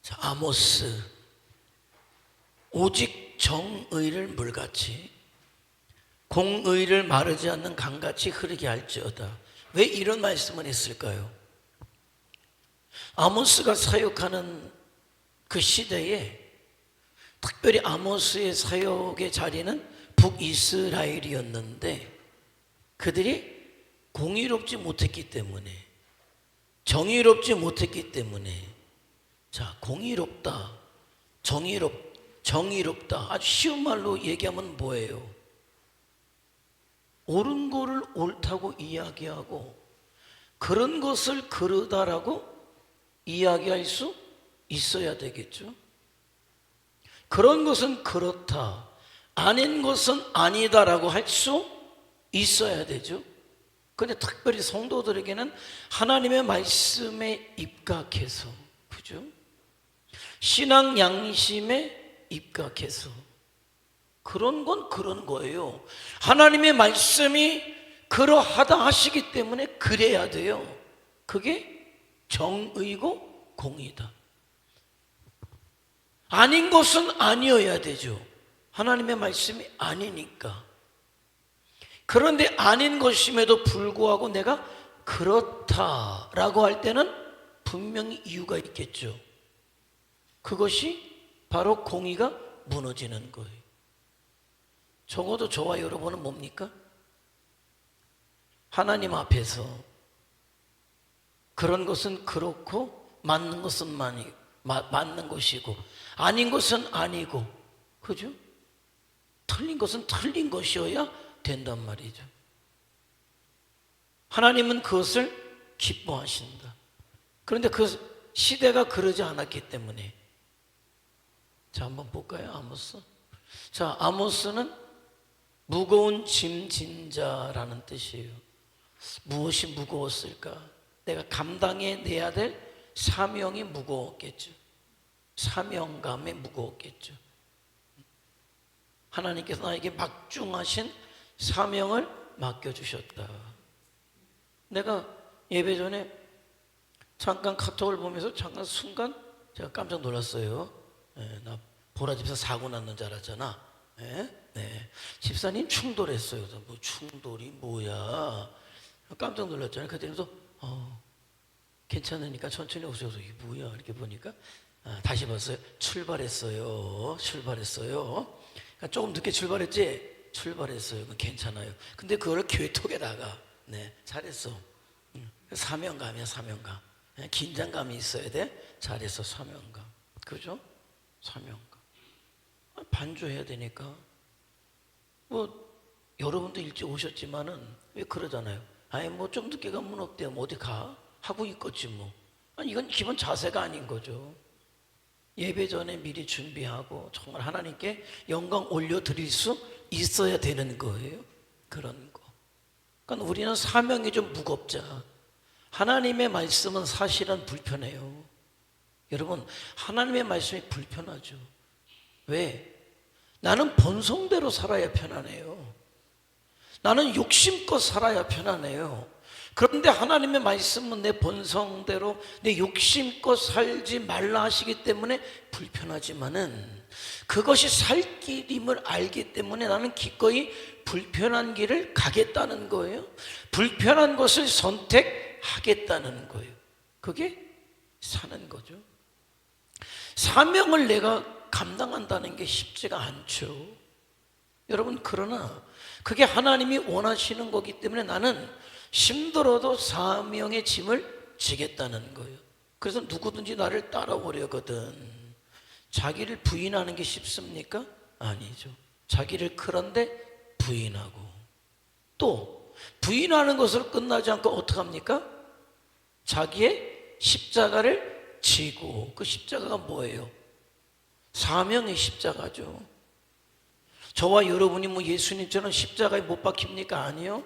자, 아모스. 오직 정의를 물같이 공의를 마르지 않는 강같이 흐르게 할지어다. 왜 이런 말씀을 했을까요? 아모스가 사역하는 그 시대에 특별히 아모스의 사역의 자리는 북이스라엘이었는데 그들이 공의롭지 못했기 때문에, 정의롭지 못했기 때문에, 자, 공의롭다, 정의롭다, 아주 쉬운 말로 얘기하면 뭐예요? 옳은 거를 옳다고 이야기하고 그런 것을 그르다라고 이야기할 수 있어야 되겠죠. 그런 것은 그렇다, 아닌 것은 아니다라고 할 수 있어야 되죠. 그런데 특별히 성도들에게는 하나님의 말씀에 입각해서, 그죠? 신앙 양심에 입각해서 그런 건 그런 거예요. 하나님의 말씀이 그러하다 하시기 때문에 그래야 돼요. 그게 정의고 공의다. 아닌 것은 아니어야 되죠. 하나님의 말씀이 아니니까. 그런데 아닌 것임에도 불구하고 내가 그렇다라고 할 때는 분명히 이유가 있겠죠. 그것이 바로 공의가 무너지는 거예요. 적어도 저와 여러분은 뭡니까? 하나님 앞에서 그런 것은 그렇고 맞는 것은 맞는 것이고 아닌 것은 아니고, 그죠? 틀린 것은 틀린 것이어야 된단 말이죠. 하나님은 그것을 기뻐하신다. 그런데 그 시대가 그러지 않았기 때문에, 자, 한번 볼까요? 아모스. 자, 아모스는 무거운 짐 진 자라는 뜻이에요. 무엇이 무거웠을까? 내가 감당해내야 될 사명이 무거웠겠죠. 사명감이 무거웠겠죠. 하나님께서 나에게 막중하신 사명을 맡겨주셨다. 내가 예배 전에 잠깐 카톡을 보면서 잠깐 순간 제가 깜짝 놀랐어요. 나 보라 집사 사고 났는 줄 알았잖아. 네. 집사님 충돌했어요. 뭐 충돌이 뭐야? 깜짝 놀랐잖아요. 그때면서 괜찮으니까 천천히 오셔서 이게 뭐야? 이렇게 보니까 다시 봤어요. 출발했어요. 그러니까 조금 늦게 출발했지? 출발했어요. 괜찮아요. 근데 그거를 교회톡에다가 잘했어. 사명감이야, 사명감. 긴장감이 있어야 돼. 잘했어, 사명감. 그죠? 사명감. 반주해야 되니까. 뭐 여러분도 일찍 오셨지만은 왜 그러잖아요. 아니 뭐 좀 늦게 가면 어때요? 뭐 어디 가? 하고 있겠지 뭐. 아니 이건 기본 자세가 아닌 거죠. 예배 전에 미리 준비하고 정말 하나님께 영광 올려드릴 수 있어야 되는 거예요. 그런 거. 그러니까 우리는 사명이 좀 무겁자. 하나님의 말씀은 사실은 불편해요. 여러분, 하나님의 말씀이 불편하죠. 왜? 나는 본성대로 살아야 편하네요. 나는 욕심껏 살아야 편하네요. 그런데 하나님의 말씀은 내 본성대로 내 욕심껏 살지 말라 하시기 때문에 불편하지만은 그것이 살 길임을 알기 때문에 나는 기꺼이 불편한 길을 가겠다는 거예요. 불편한 것을 선택하겠다는 거예요. 그게 사는 거죠. 사명을 내가 감당한다는 게 쉽지가 않죠. 여러분, 그러나 그게 하나님이 원하시는 거기 때문에 나는 힘들어도 사명의 짐을 지겠다는 거예요. 그래서 누구든지 나를 따라오려거든. 자기를 부인하는 게 쉽습니까? 아니죠. 자기를 그런데 부인하고, 또 부인하는 것으로 끝나지 않고 어떻게 합니까? 자기의 십자가를 지고, 그 십자가가 뭐예요? 사명의 십자가죠. 저와 여러분이 뭐 예수님처럼 십자가에 못 박힙니까? 아니요.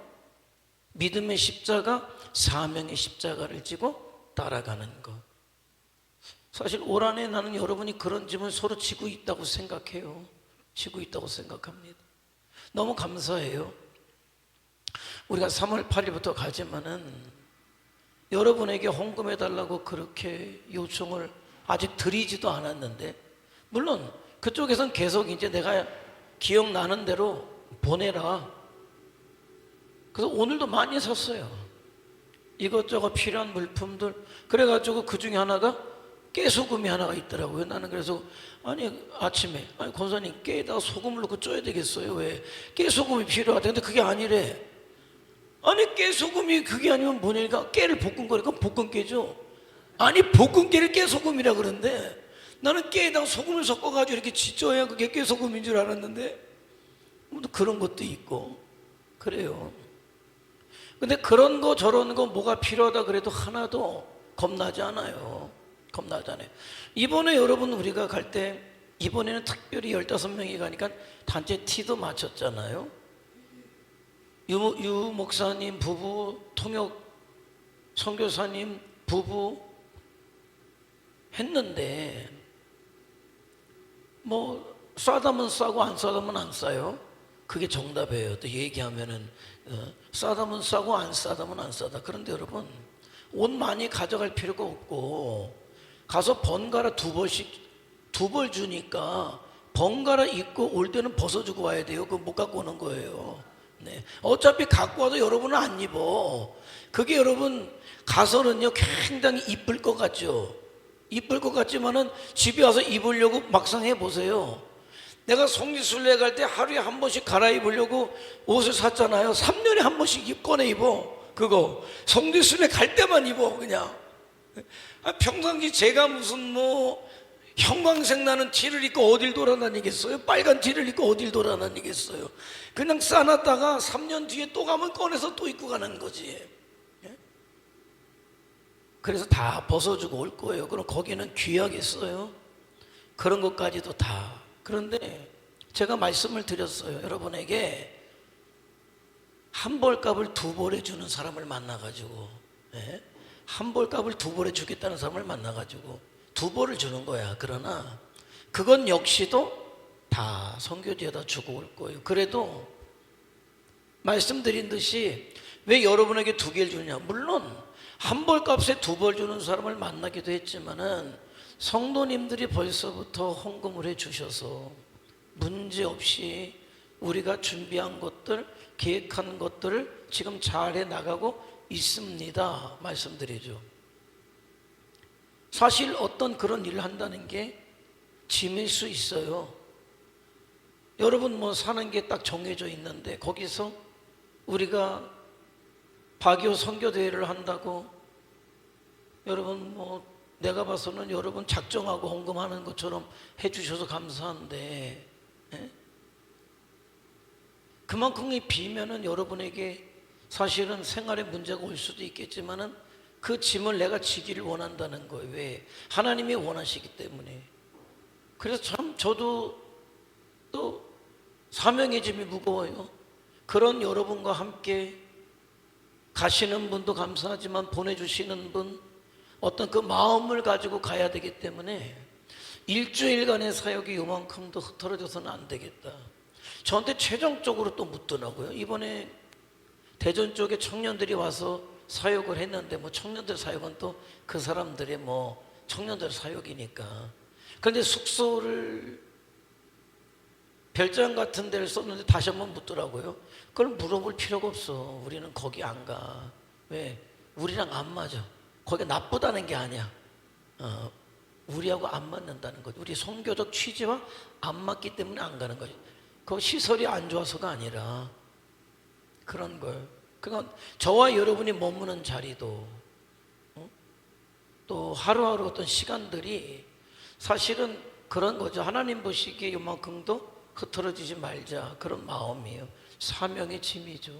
믿음의 십자가, 사명의 십자가를 지고 따라가는 것. 사실 올 한해 나는 여러분이 그런 짐을 서로 지고 있다고 생각해요. 지고 있다고 생각합니다. 너무 감사해요. 우리가 3월 8일부터 가지만은 여러분에게 헌금해달라고 그렇게 요청을 아직 드리지도 않았는데, 물론 그쪽에선 계속 이제 내가 기억나는 대로 보내라. 그래서 오늘도 많이 샀어요. 이것저것 필요한 물품들. 그래가지고 그 중에 하나가 깨소금이 하나가 있더라고요. 나는 그래서 아니 아침에 아니 권사님 깨에다가 소금을 넣고 쪄야 되겠어요. 왜? 깨소금이 필요하다. 근데 그게 아니래. 아니 깨소금이 그게 아니면 뭐냐니까 깨를 볶은 거니까 볶은 깨죠. 아니 볶은 깨를 깨소금이라 그러는데 나는 깨에다가 소금을 섞어가지고 이렇게 지져야 그게 깨소금인 줄 알았는데 또 그런 것도 있고 그래요. 근데 그런 거 저런 거 뭐가 필요하다 그래도 하나도 겁나지 않아요. 겁나지 않아요. 이번에 여러분 우리가 갈 때 이번에는 특별히 15명이 가니까 단체 티도 맞췄잖아요. 유 목사님 부부, 통역 선교사님 부부 했는데 뭐 싸다면 싸고 안 싸다면 안 싸요. 그게 정답이에요. 또 얘기하면은 싸다면 싸고 안 싸다면 안 싸다. 그런데 여러분 옷 많이 가져갈 필요가 없고 가서 번갈아 2벌 주니까 번갈아 입고 올 때는 벗어주고 와야 돼요. 그거 못 갖고 오는 거예요. 네. 어차피 갖고 와도 여러분은 안 입어. 그게 여러분 가서는요 굉장히 이쁠 것 같죠. 이쁠 것 같지만은 집에 와서 입으려고 막상 해보세요. 내가 성지순례 갈 때 하루에 한 번씩 갈아입으려고 옷을 샀잖아요. 3년에 한 번씩 꺼내 입어. 그거 성지순례 갈 때만 입어 그냥. 평상시 제가 무슨 뭐 형광색 나는 티를 입고 어딜 돌아다니겠어요? 빨간 티를 입고 어딜 돌아다니겠어요? 그냥 싸놨다가 3년 뒤에 또 가면 꺼내서 또 입고 가는 거지. 그래서 다 벗어주고 올 거예요. 그럼 거기는 귀하겠어요? 그런 것까지도 다. 그런데 제가 말씀을 드렸어요. 여러분에게 한 벌값을 2벌에 주는 사람을 만나가지고, 한 벌값을 2벌에 주겠다는 사람을 만나가지고 2벌을 주는 거야. 그러나 그건 역시도 다 선교지에다 주고 올 거예요. 그래도 말씀드린 듯이 왜 여러분에게 2개를 주느냐? 물론 한 벌값에 2벌 주는 사람을 만나기도 했지만은 성도님들이 벌써부터 헌금을 해 주셔서 문제없이 우리가 준비한 것들, 계획한 것들을 지금 잘 해 나가고 있습니다. 말씀드리죠. 사실 어떤 그런 일을 한다는 게 짐일 수 있어요. 여러분 뭐 사는 게 딱 정해져 있는데 거기서 우리가 박요 선교대회를 한다고 여러분 뭐 내가 봐서는 여러분 작정하고 헌금하는 것처럼 해주셔서 감사한데 그만큼이 비면은 여러분에게 사실은 생활에 문제가 올 수도 있겠지만은 그 짐을 내가 지기를 원한다는 거예요. 왜? 하나님이 원하시기 때문에. 그래서 참 저도 또 사명의 짐이 무거워요. 그런 여러분과 함께 가시는 분도 감사하지만 보내주시는 분 어떤 그 마음을 가지고 가야 되기 때문에 일주일간의 사역이 요만큼도 흐트러져서는 안 되겠다. 저한테 최종적으로 또 묻더라고요. 이번에 대전 쪽에 청년들이 와서 사역을 했는데 뭐 청년들 사역은 또 그 사람들의 뭐 청년들 사역이니까. 그런데 숙소를 별장 같은 데를 썼는데 다시 한번 묻더라고요. 그걸 물어볼 필요가 없어. 우리는 거기 안 가. 왜? 우리랑 안 맞아. 거기가 나쁘다는 게 아니야. 우리하고 안 맞는다는 거지. 우리 선교적 취지와 안 맞기 때문에 안 가는 거지. 그 시설이 안 좋아서가 아니라 그런 걸. 그러니까 저와 여러분이 머무는 자리도 또 하루하루 어떤 시간들이 사실은 그런 거죠. 하나님 보시기에 이만큼도 흐트러지지 말자. 그런 마음이에요. 사명의 짐이죠.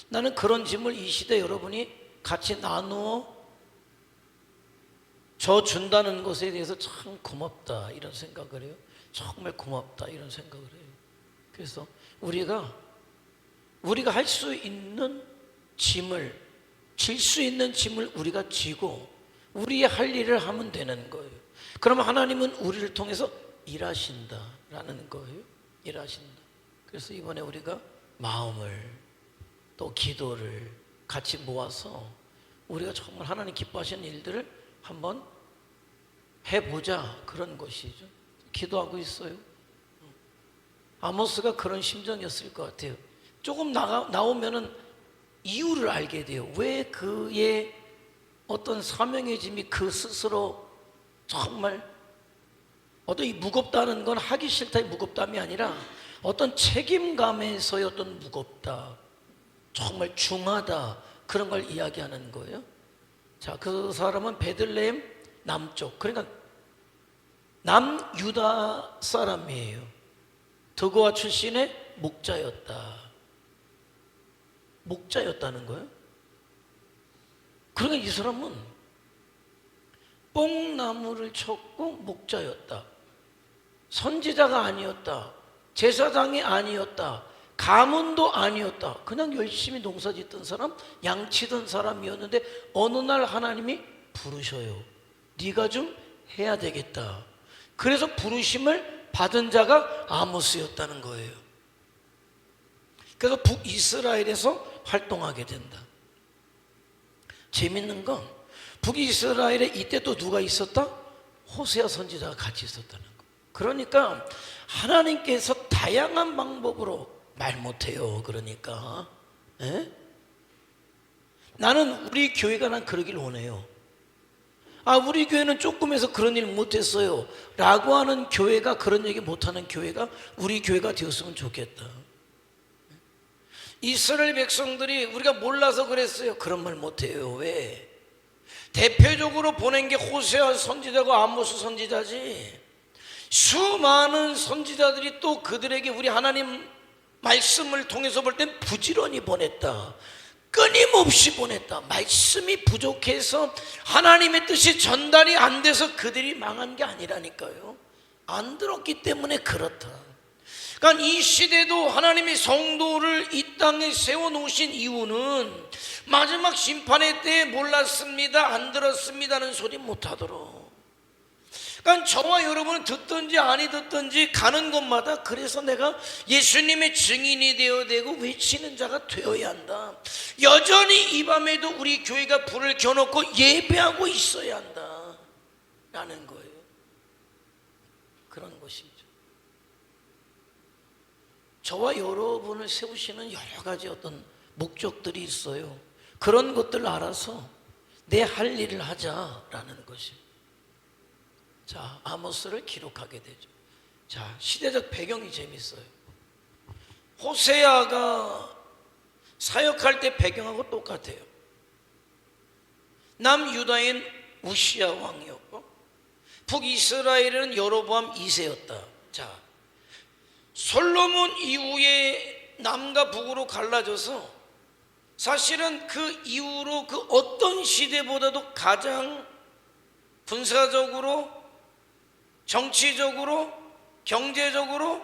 나는 그런 짐을 이 시대 여러분이 같이 나누어 저 준다는 것에 대해서 참 고맙다 이런 생각을 해요. 정말 고맙다 이런 생각을 해요. 그래서 우리가 할 수 있는 짐을 질 수 있는 짐을 우리가 지고 우리의 할 일을 하면 되는 거예요. 그러면 하나님은 우리를 통해서 일하신다라는 거예요. 일하신다. 그래서 이번에 우리가 마음을 또 기도를 같이 모아서 우리가 정말 하나님 기뻐하시는 일들을 한번 해보자, 그런 것이죠. 기도하고 있어요. 아모스가 그런 심정이었을 것 같아요. 조금 나오면은 이유를 알게 돼요. 왜 그의 어떤 사명의 짐이 그 스스로 정말 어떤 이 무겁다는 건 하기 싫다의 무겁담이 아니라 어떤 책임감에서의 어떤 무겁다, 정말 중하다, 그런 걸 이야기하는 거예요. 자, 그 사람은 베들레헴 남쪽, 그러니까 남유다 사람이에요. 드고아 출신의 목자였다는 거예요. 그러니까 이 사람은 뽕나무를 쳤고 목자였다. 선지자가 아니었다. 제사장이 아니었다. 가문도 아니었다. 그냥 열심히 농사짓던 사람, 양치던 사람이었는데 어느 날 하나님이 부르셔요. 네가 좀 해야 되겠다. 그래서 부르심을 받은 자가 아모스였다는 거예요. 그래서 북이스라엘에서 활동하게 된다. 재밌는 건 북이스라엘에 이때 또 누가 있었다? 호세아 선지자가 같이 있었다는 거. 그러니까 하나님께서 다양한 방법으로 말 못해요. 그러니까 나는 우리 교회가 난 그러길 원해요. 우리 교회는 조금해서 그런 일 못했어요 라고 하는 교회가, 그런 얘기 못하는 교회가 우리 교회가 되었으면 좋겠다. 이스라엘 백성들이 우리가 몰라서 그랬어요. 그런 말 못해요. 왜? 대표적으로 보낸 게 호세아 선지자고 아모스 선지자지, 수많은 선지자들이 또 그들에게 우리 하나님 말씀을 통해서 볼 땐 부지런히 보냈다. 끊임없이 보냈다. 말씀이 부족해서 하나님의 뜻이 전달이 안 돼서 그들이 망한 게 아니라니까요. 안 들었기 때문에 그렇다. 그러니까 이 시대도 하나님의 성도를 이 땅에 세워놓으신 이유는 마지막 심판의 때에 몰랐습니다, 안 들었습니다는 소리 못하도록. 그러니까 저와 여러분은 듣든지 아니 듣든지 가는 곳마다, 그래서 내가 예수님의 증인이 되어야 되고 외치는 자가 되어야 한다. 여전히 이 밤에도 우리 교회가 불을 켜놓고 예배하고 있어야 한다 라는 거예요. 그런 것이죠. 저와 여러분을 세우시는 여러 가지 어떤 목적들이 있어요. 그런 것들을 알아서 내 할 일을 하자라는 것이에요. 자, 아모스를 기록하게 되죠. 자, 시대적 배경이 재밌어요. 호세아가 사역할 때 배경하고 똑같아요. 남유다인 우시야 왕이었고 북이스라엘은 여로보암 2세였다. 자, 솔로몬 이후에 남과 북으로 갈라져서 사실은 그 이후로 그 어떤 시대보다도 가장 군사적으로, 정치적으로, 경제적으로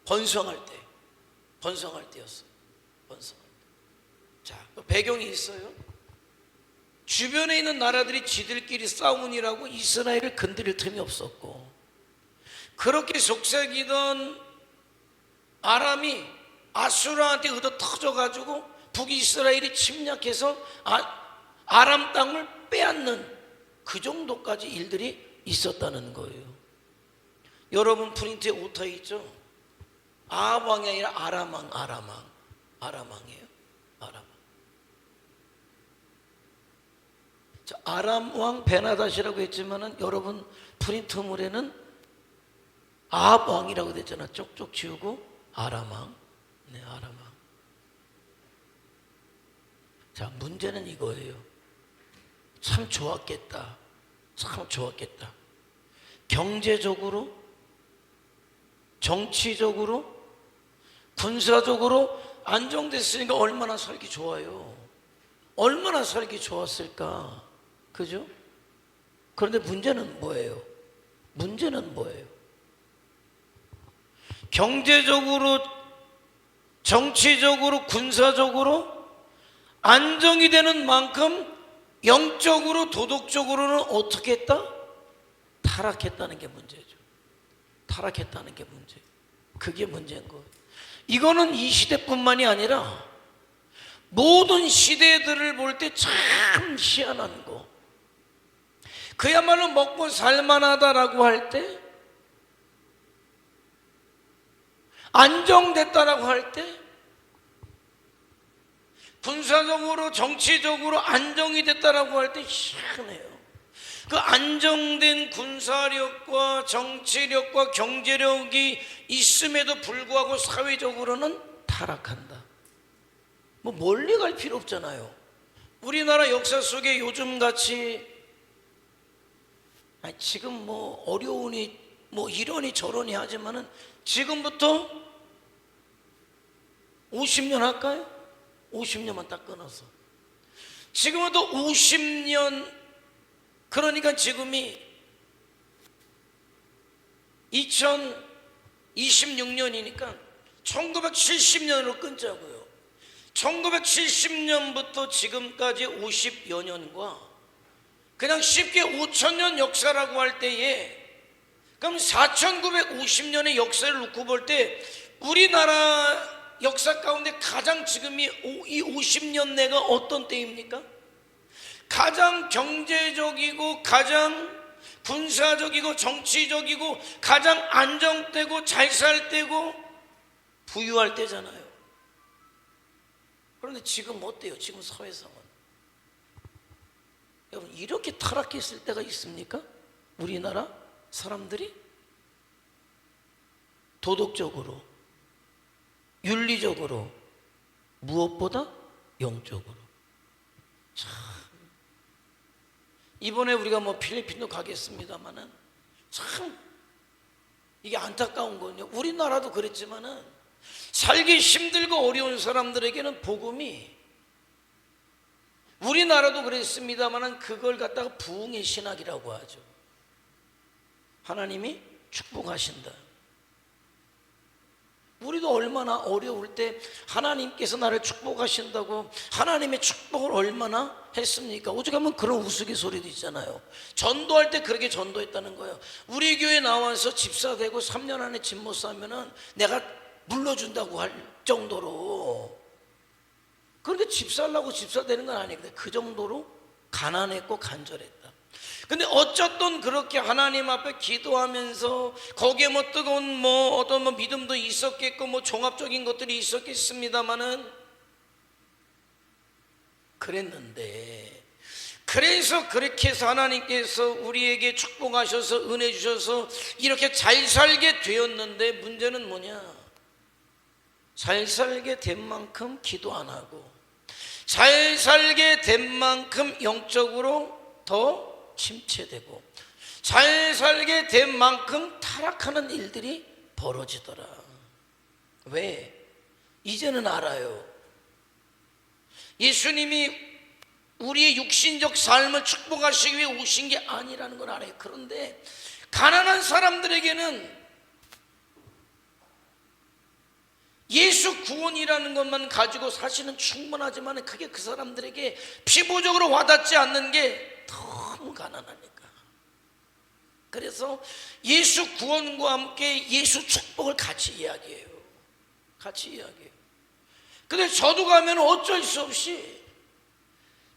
번성할 때였어요. 번성할 때. 자, 배경이 있어요. 주변에 있는 나라들이 지들끼리 싸우니라고 이스라엘을 건드릴 틈이 없었고, 그렇게 속삭이던 아람이 아수라한테 얻어 터져가지고 북이스라엘이 침략해서 아람 땅을 빼앗는 그 정도까지 일들이 있었다는 거예요. 여러분 프린트에 오타 있죠? 아합왕이 아니라 아람왕이에요. 아람왕. 자, 아람왕 베나닷이라고 했지만은 여러분 프린트물에는 아합왕이라고 됐잖아. 쪽쪽 지우고 아람왕. 네, 아람왕. 자, 문제는 이거예요. 참 좋았겠다. 경제적으로, 정치적으로, 군사적으로 안정됐으니까 얼마나 살기 좋아요. 얼마나 살기 좋았을까. 그죠? 그런데 문제는 뭐예요? 경제적으로, 정치적으로, 군사적으로 안정이 되는 만큼 영적으로, 도덕적으로는 어떻게 했다? 타락했다는 게 문제죠. 그게 문제인 거예요. 이거는 이 시대뿐만이 아니라 모든 시대들을 볼 때 참 희한한 거. 그야말로 먹고 살만하다라고 할 때, 안정됐다라고 할 때, 군사적으로 정치적으로 안정이 됐다라고 할 때 희한해요. 그 안정된 군사력과 정치력과 경제력이 있음에도 불구하고 사회적으로는 타락한다. 뭐 멀리 갈 필요 없잖아요. 우리나라 역사 속에 요즘같이 지금 뭐 어려우니 뭐 이러니 저러니 하지만은 지금부터 50년 할까요? 50년만 딱 끊어서 지금부터 50년, 그러니까 지금이 2026년이니까 1970년으로 끊자고요. 1970년부터 지금까지 50여 년과 그냥 쉽게 5000년 역사라고 할 때에, 그럼 4950년의 역사를 놓고 볼 때 우리나라 역사 가운데 가장 지금이 이 50년 내가 어떤 때입니까? 가장 경제적이고 가장 군사적이고 정치적이고 가장 안정되고 잘 살 때고 부유할 때잖아요. 그런데 지금 어때요? 지금 사회상은 여러분 이렇게 타락했을 때가 있습니까? 우리나라 사람들이 도덕적으로, 윤리적으로, 무엇보다 영적으로. 참, 이번에 우리가 뭐 필리핀도 가겠습니다만은 참 이게 안타까운 건요, 우리나라도 그랬지만은 살기 힘들고 어려운 사람들에게는 복음이, 우리나라도 그랬습니다만은 그걸 갖다가 부흥의 신학이라고 하죠. 하나님이 축복하신다. 우리도 얼마나 어려울 때 하나님께서 나를 축복하신다고 하나님의 축복을 얼마나 했습니까? 오죽하면 그런 우스갯소리도 있잖아요. 전도할 때 그렇게 전도했다는 거예요. 우리 교회 나와서 집사 되고 3년 안에 집 못 사면은 내가 물러준다고 할 정도로. 그런데 집 살라고 집사 되는 건 아니거든요. 그 정도로 가난했고 간절했다. 근데 어쨌든 그렇게 하나님 앞에 기도하면서 거기에 뭐 뜨거운 뭐 어떤 뭐 믿음도 있었겠고 뭐 종합적인 것들이 있었겠습니다만은 그랬는데, 그래서 그렇게 해서 하나님께서 우리에게 축복하셔서 은혜 주셔서 이렇게 잘 살게 되었는데, 문제는 뭐냐? 잘 살게 된 만큼 기도 안 하고 잘 살게 된 만큼 영적으로 더 침체되고 잘 살게 된 만큼 타락하는 일들이 벌어지더라. 왜? 이제는 알아요. 예수님이 우리의 육신적 삶을 축복하시기 위해 오신 게 아니라는 걸 알아요. 그런데 가난한 사람들에게는 예수 구원이라는 것만 가지고 사실은 충분하지만 그게 그 사람들에게 피부적으로 와닿지 않는 게 너무 가난하니까. 그래서 예수 구원과 함께 예수 축복을 같이 이야기해요. 같이 이야기해요. 근데 저도 가면 어쩔 수 없이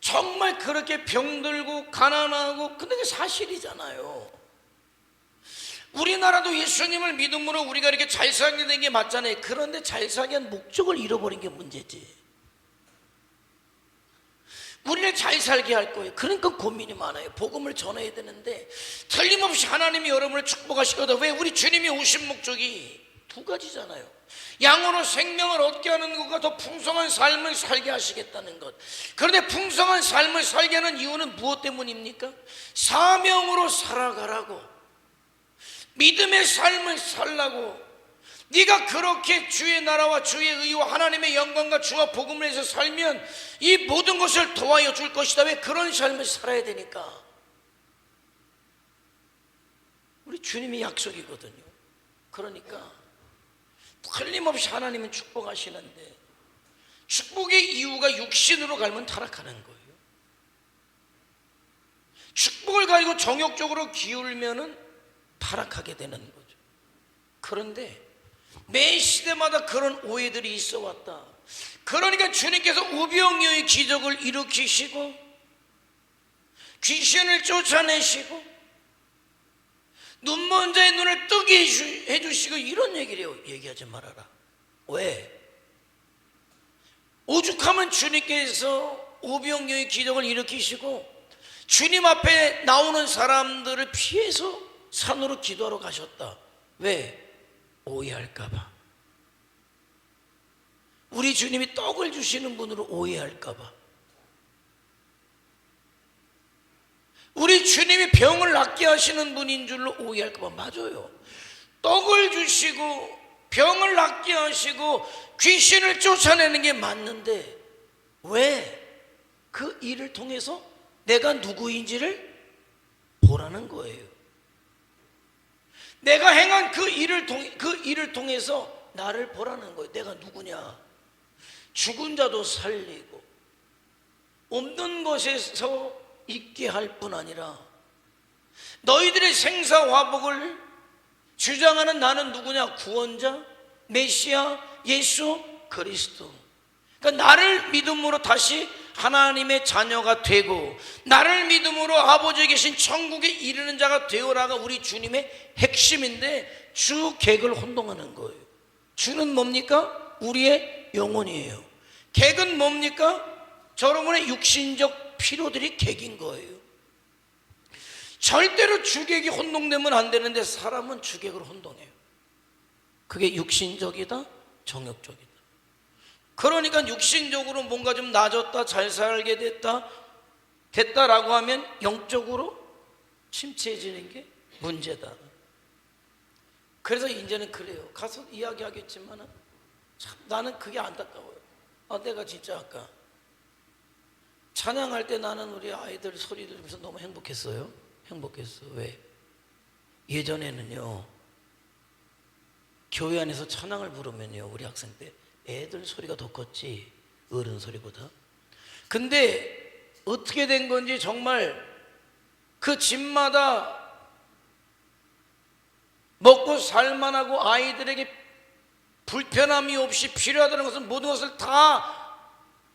정말 그렇게 병들고 가난하고, 근데 그게 사실이잖아요. 우리나라도 예수님을 믿음으로 우리가 이렇게 잘 살게 된 게 맞잖아요. 그런데 잘 살게 한 목적을 잃어버린 게 문제지. 우리를 잘 살게 할 거예요. 그러니까 고민이 많아요. 복음을 전해야 되는데 틀림없이 하나님이 여러분을 축복하시거든. 왜? 우리 주님이 오신 목적이 두 가지잖아요. 양으로 생명을 얻게 하는 것과 더 풍성한 삶을 살게 하시겠다는 것. 그런데 풍성한 삶을 살게 하는 이유는 무엇 때문입니까? 사명으로 살아가라고, 믿음의 삶을 살라고. 네가 그렇게 주의 나라와 주의 의와 하나님의 영광과 주와 복음을 해서 살면 이 모든 것을 도와여 줄 것이다. 왜? 그런 삶을 살아야 되니까. 우리 주님이 약속이거든요. 그러니까 틀림없이 하나님은 축복하시는데 축복의 이유가 육신으로 갈면 타락하는 거예요. 축복을 가지고 정욕적으로 기울면은 타락하게 되는 거죠. 그런데 매 시대마다 그런 오해들이 있어 왔다. 그러니까 주님께서 우병이의 기적을 일으키시고 귀신을 쫓아내시고 눈먼 자의 눈을 뜨게 해주시고 이런 얘기를 해요. 얘기하지 말아라. 왜? 오죽하면 주님께서 오병이어의 기적을 일으키시고 주님 앞에 나오는 사람들을 피해서 산으로 기도하러 가셨다. 왜? 오해할까 봐. 우리 주님이 떡을 주시는 분으로 오해할까 봐. 우리 주님이 병을 낫게 하시는 분인 줄로 오해할까 봐. 맞아요. 떡을 주시고 병을 낫게 하시고 귀신을 쫓아내는 게 맞는데 왜 그 일을 통해서 내가 누구인지를 보라는 거예요. 내가 행한 그 일을 통해서 나를 보라는 거예요. 내가 누구냐? 죽은 자도 살리고 없는 것에서 있게 할 뿐 아니라 너희들의 생사화복을 주장하는 나는 누구냐? 구원자, 메시아, 예수 그리스도. 그러니까 나를 믿음으로 다시 하나님의 자녀가 되고 나를 믿음으로 아버지에 계신 천국에 이르는 자가 되어라가 우리 주님의 핵심인데 주 객을 혼동하는 거예요. 주는 뭡니까? 우리의 영혼이에요. 객은 뭡니까? 여러분의 육신적 필요들이 객인 거예요. 절대로 주객이 혼동되면 안 되는데 사람은 주객을 혼동해요. 그게 육신적이다, 정욕적이다. 그러니까 육신적으로 뭔가 좀 나아졌다, 잘 살게 됐다라고 하면 영적으로 침체해지는 게 문제다. 그래서 이제는 그래요. 가서 이야기하겠지만 참 나는 그게 안타까워요. 내가 진짜 아까 찬양할 때 나는 우리 아이들 소리 들으면서 너무 행복했어요. 행복했어. 왜? 예전에는요 교회 안에서 찬양을 부르면요 우리 학생 때 애들 소리가 더 컸지 어른 소리보다. 근데 어떻게 된 건지 정말 그 집마다 먹고 살만하고 아이들에게 불편함이 없이 필요하다는 것은 모든 것을 다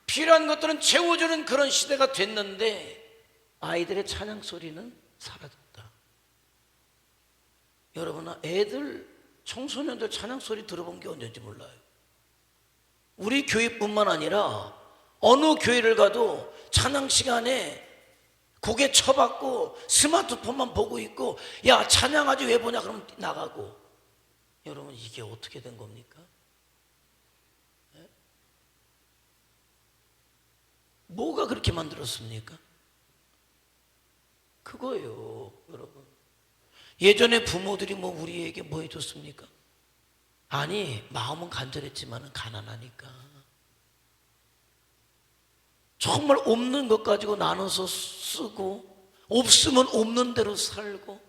필요한 것들은 채워주는 그런 시대가 됐는데 아이들의 찬양 소리는 사라졌다. 여러분, 애들 청소년들 찬양 소리 들어본 게 언제인지 몰라요. 우리 교회뿐만 아니라 어느 교회를 가도 찬양 시간에 고개 쳐박고 스마트폰만 보고 있고 야 찬양하지 왜 보냐 그러면 나가고. 여러분 이게 어떻게 된 겁니까? 네? 뭐가 그렇게 만들었습니까? 그거예요 여러분. 예전에 부모들이 우리에게 뭐 해줬습니까? 아니 마음은 간절했지만 가난하니까 정말 없는 것 가지고 나눠서 쓰고 없으면 없는 대로 살고.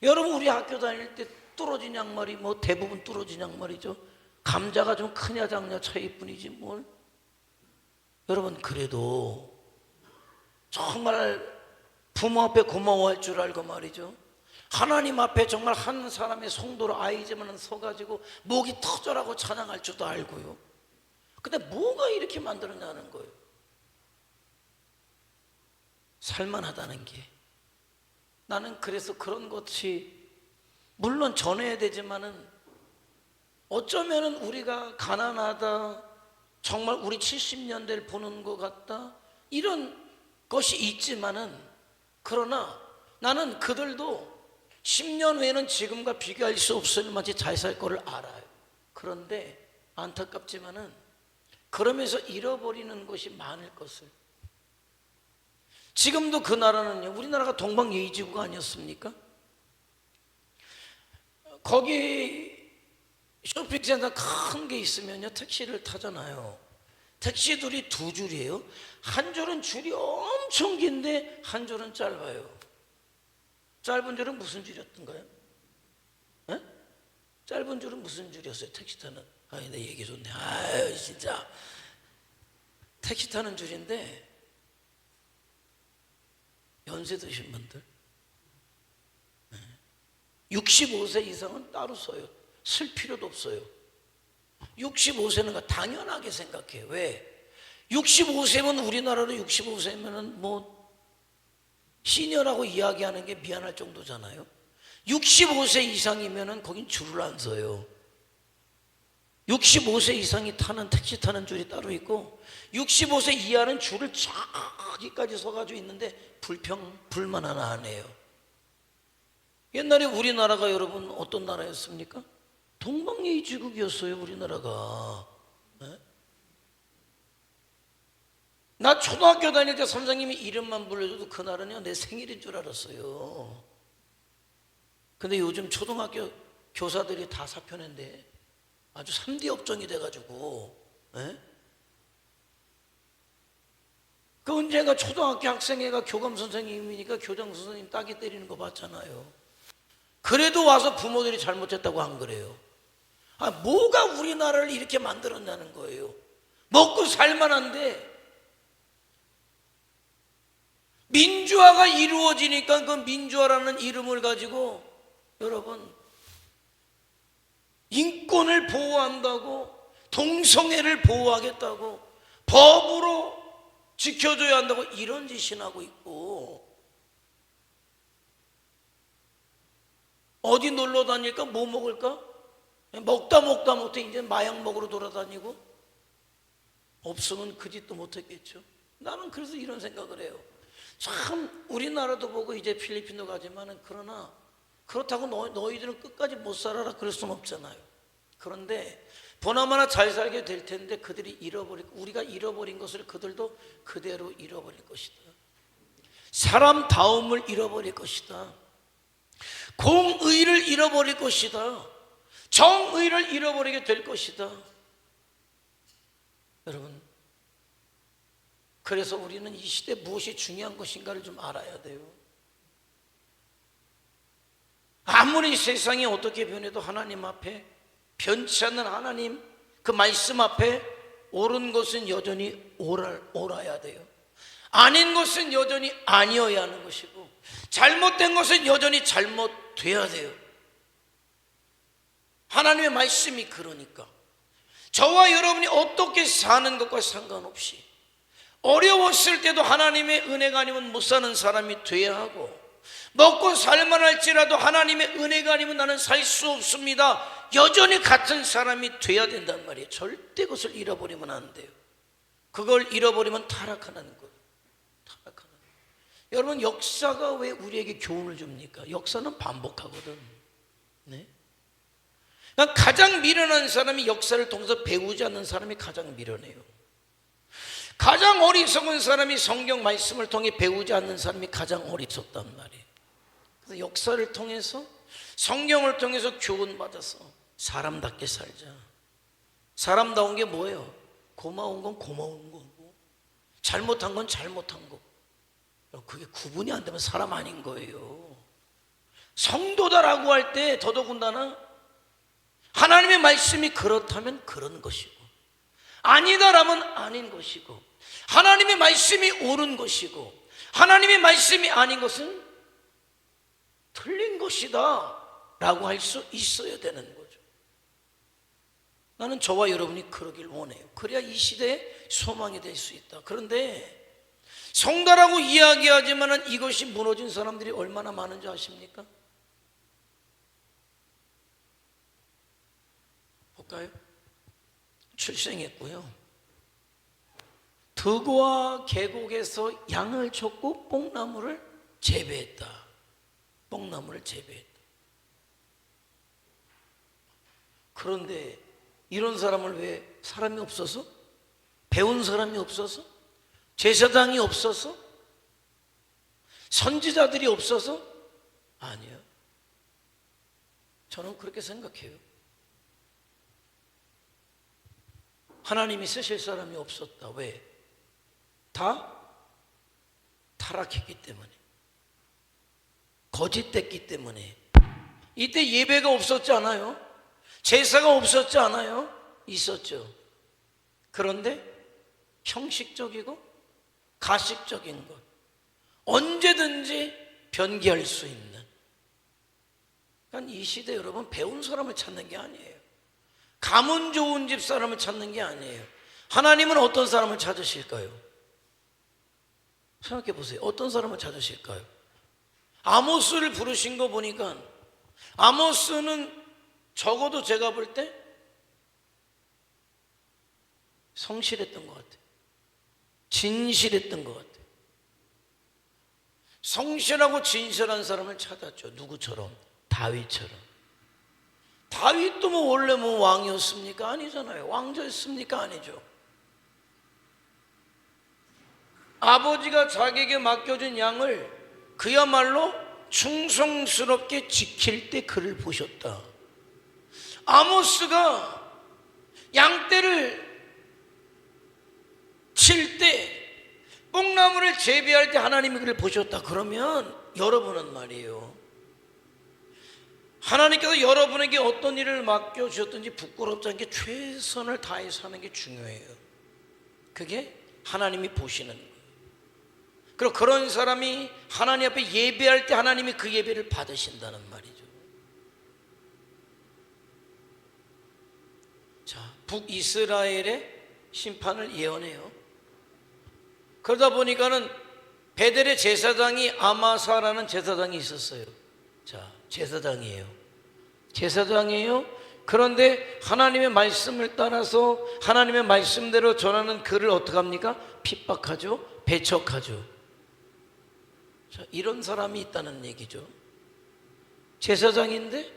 여러분 우리 학교 다닐 때 뚫어진 양말이 대부분 뚫어진 양말이죠. 감자가 좀 크냐 작냐 차이뿐이지 뭘. 여러분 그래도 정말 부모 앞에 고마워할 줄 알고 말이죠. 하나님 앞에 정말 한 사람의 성도로 아이지만 서가지고 목이 터져라고 찬양할 줄도 알고요. 근데 뭐가 이렇게 만들어내는 거예요? 살만하다는 게. 나는 그래서 그런 것이 물론 전해야 되지만은 어쩌면은 우리가 가난하다, 정말 우리 70년대를 보는 것 같다 이런 것이 있지만은 그러나 나는 그들도 10년 후에는 지금과 비교할 수 없을 만치 잘 살 거를 알아요. 그런데 안타깝지만은 그러면서 잃어버리는 것이 많을 것을. 지금도 그 나라는요 우리나라가 동방예의지구가 아니었습니까? 거기 쇼핑센터 큰 게 있으면요 택시를 타잖아요. 택시들이 두 줄이에요. 한 줄은 줄이 엄청 긴데 한 줄은 짧아요. 짧은 줄은 무슨 줄이었던가요? 에? 짧은 줄은 무슨 줄이었어요? 택시 타는. 내 얘기 좋네. 아유 진짜 택시 타는 줄인데 연세 드신 분들 65세 이상은 따로 써요. 쓸 필요도 없어요. 65세는 당연하게 생각해요. 왜? 65세면 우리나라로 65세면은 시니어라고 이야기하는 게 미안할 정도잖아요. 65세 이상이면은 거긴 줄을 안 서요. 65세 이상이 타는 택시 타는 줄이 따로 있고 65세 이하는 줄을 저기까지 서가지고 있는데 불만 하나 안 해요. 옛날에 우리나라가 여러분 어떤 나라였습니까? 동방예의지국이었어요. 우리나라가. 네? 나 초등학교 다닐 때 선생님이 이름만 불러줘도 그날은요 내 생일인 줄 알았어요. 근데 요즘 초등학교 교사들이 다 사표낸데 아주 3D 업종이 돼가지고, 예? 그 언젠가 초등학교 학생애가 교감 선생님이니까 교장 선생님 따기 때리는 거 봤잖아요. 그래도 와서 부모들이 잘못했다고 안 그래요. 아, 뭐가 우리나라를 이렇게 만들었냐는 거예요. 먹고 살만한데 민주화가 이루어지니까 그 민주화라는 이름을 가지고 여러분 인권을 보호한다고, 동성애를 보호하겠다고, 법으로 지켜줘야 한다고 이런 짓이나 하고 있고, 어디 놀러 다닐까? 뭐 먹을까? 먹다 이제 마약 먹으러 돌아다니고, 없으면 그 짓도 못했겠죠. 나는 그래서 이런 생각을 해요. 참 우리나라도 보고 이제 필리핀도 가지만은, 그러나 그렇다고 너희들은 끝까지 못 살아라 그럴 수는 없잖아요. 그런데 보나마나 잘 살게 될 텐데 그들이 우리가 잃어버린 것을 그들도 그대로 잃어버릴 것이다. 사람다움을 잃어버릴 것이다. 공의를 잃어버릴 것이다. 정의를 잃어버리게 될 것이다. 여러분, 그래서 우리는 이 시대 무엇이 중요한 것인가를 좀 알아야 돼요. 아무리 세상이 어떻게 변해도 하나님 앞에, 변치 않는 하나님 그 말씀 앞에 옳은 것은 여전히 옳아야 돼요. 아닌 것은 여전히 아니어야 하는 것이고, 잘못된 것은 여전히 잘못돼야 돼요. 하나님의 말씀이 그러니까 저와 여러분이 어떻게 사는 것과 상관없이 어려웠을 때도 하나님의 은혜가 아니면 못 사는 사람이 돼야 하고, 먹고 살만할지라도 하나님의 은혜가 아니면 나는 살 수 없습니다, 여전히 같은 사람이 돼야 된단 말이에요. 절대 그것을 잃어버리면 안 돼요. 그걸 잃어버리면 타락하는 거예요. 타락하는 거예요. 여러분, 역사가 왜 우리에게 교훈을 줍니까? 역사는 반복하거든. 네? 그러니까 가장 미련한 사람이 역사를 통해서 배우지 않는 사람이 가장 미련해요. 가장 어리석은 사람이 성경 말씀을 통해 배우지 않는 사람이 가장 어리석단 말이에요. 그래서 역사를 통해서, 성경을 통해서 교훈받아서 사람답게 살자. 사람다운 게 뭐예요? 고마운 건 고마운 거고, 잘못한 건 잘못한 거고. 그게 구분이 안 되면 사람 아닌 거예요. 성도다라고 할 때 더더군다나 하나님의 말씀이 그렇다면 그런 것이고, 아니다라면 아닌 것이고, 하나님의 말씀이 옳은 것이고, 하나님의 말씀이 아닌 것은 틀린 것이다 라고 할 수 있어야 되는 거죠. 나는 저와 여러분이 그러길 원해요. 그래야 이 시대에 소망이 될 수 있다. 그런데 성도라고 이야기하지만 이것이 무너진 사람들이 얼마나 많은지 아십니까? 볼까요? 출생했고요, 드고와 계곡에서 양을 쳤고 뽕나무를 재배했다. 뽕나무를 재배했다. 그런데 이런 사람을 왜 사람이 없어서? 배운 사람이 없어서? 제사장이 없어서? 선지자들이 없어서? 아니요. 저는 그렇게 생각해요. 하나님이 쓰실 사람이 없었다. 왜? 다 타락했기 때문에, 거짓됐기 때문에. 이때 예배가 없었지 않아요? 제사가 없었지 않아요? 있었죠. 그런데 형식적이고 가식적인 것, 언제든지 변기할 수 있는. 그러니까 이 시대 여러분, 배운 사람을 찾는 게 아니에요. 가문 좋은 집 사람을 찾는 게 아니에요. 하나님은 어떤 사람을 찾으실까요? 생각해 보세요. 어떤 사람을 찾으실까요? 아모스를 부르신 거 보니까 아모스는 적어도 제가 볼 때 성실했던 것 같아요. 진실했던 것 같아요. 성실하고 진실한 사람을 찾았죠. 누구처럼? 다윗처럼. 다윗도 뭐 원래 뭐 왕이었습니까? 아니잖아요. 왕자였습니까? 아니죠. 아버지가 자기에게 맡겨준 양을 그야말로 충성스럽게 지킬 때 그를 보셨다. 아모스가 양떼를 칠 때, 뽕나무를 재배할 때 하나님이 그를 보셨다. 그러면 여러분은 말이에요, 하나님께서 여러분에게 어떤 일을 맡겨주셨든지 부끄럽지 않게 최선을 다해서 하는 게 중요해요. 그게 하나님이 보시는 거예요. 그리고 그런 사람이 하나님 앞에 예배할 때 하나님이 그 예배를 받으신다는 말이죠. 자, 북이스라엘의 심판을 예언해요. 그러다 보니까는 베델의 제사장이 아마사라는 제사장이 있었어요. 자, 제사장이에요. 제사장이에요. 그런데 하나님의 말씀을 따라서 하나님의 말씀대로 전하는 그를 어떻게 합니까? 핍박하죠. 배척하죠. 자, 이런 사람이 있다는 얘기죠. 제사장인데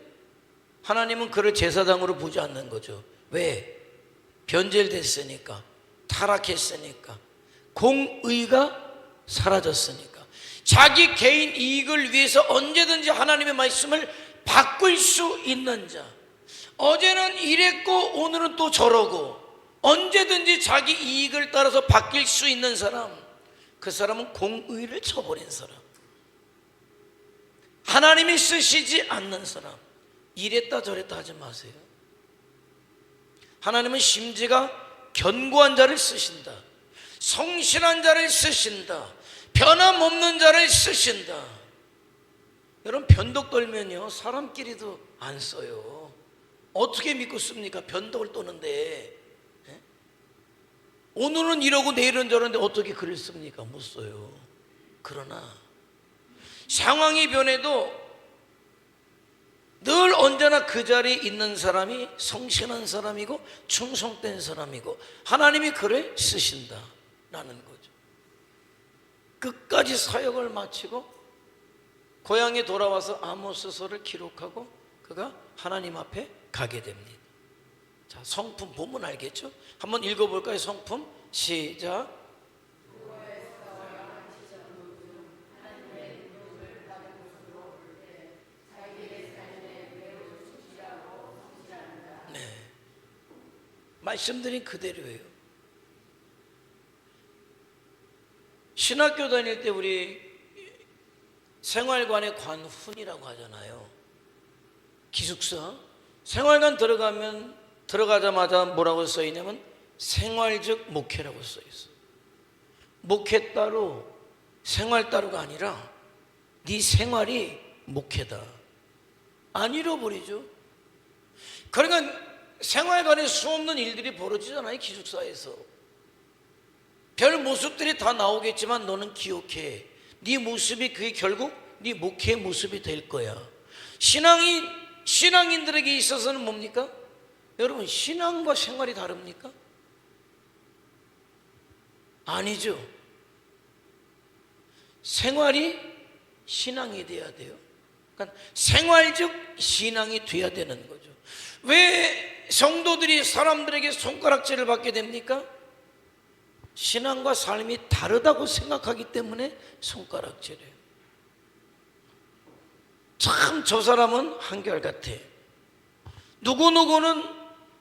하나님은 그를 제사장으로 보지 않는 거죠. 왜? 변절됐으니까, 타락했으니까, 공의가 사라졌으니까. 자기 개인 이익을 위해서 언제든지 하나님의 말씀을 바꿀 수 있는 자, 어제는 이랬고 오늘은 또 저러고 언제든지 자기 이익을 따라서 바뀔 수 있는 사람, 그 사람은 공의를 쳐버린 사람, 하나님이 쓰시지 않는 사람. 이랬다 저랬다 하지 마세요. 하나님은 심지가 견고한 자를 쓰신다, 성실한 자를 쓰신다, 변함없는 자를 쓰신다. 여러분, 변덕 떨면요 사람끼리도 안 써요. 어떻게 믿고 씁니까? 변덕을 떠는데. 예? 오늘은 이러고 내일은 저러는데 어떻게 글을 씁니까? 못 써요. 그러나 상황이 변해도 늘 언제나 그 자리에 있는 사람이 성실한 사람이고 충성된 사람이고 하나님이 그를 쓰신다라는 거죠. 끝까지 사역을 마치고 고향에 돌아와서 아모스서를 기록하고 그가 하나님 앞에 가게 됩니다. 자, 성품 보면 알겠죠? 한번 읽어볼까요? 성품 시작. 네, 말씀드린 그대로예요. 신학교 다닐 때 우리 생활관의 관훈이라고 하잖아요. 기숙사 생활관 들어가자마자 뭐라고 써 있냐면 생활적 목회라고 써 있어. 목회 따로 생활 따로가 아니라 네 생활이 목회다. 안 잃어버리죠. 그러니까 생활관에 수없는 일들이 벌어지잖아요. 기숙사에서 별 모습들이 다 나오겠지만 너는 기억해. 네 모습이 그게 결국 네 목회의 모습이 될 거야. 신앙인들에게 있어서는 뭡니까? 여러분, 신앙과 생활이 다릅니까? 아니죠. 생활이 신앙이 돼야 돼요. 그러니까 생활적 신앙이 돼야 되는 거죠. 왜 성도들이 사람들에게 손가락질을 받게 됩니까? 신앙과 삶이 다르다고 생각하기 때문에 손가락질이에요. 참 저 사람은 한결같아. 누구누구는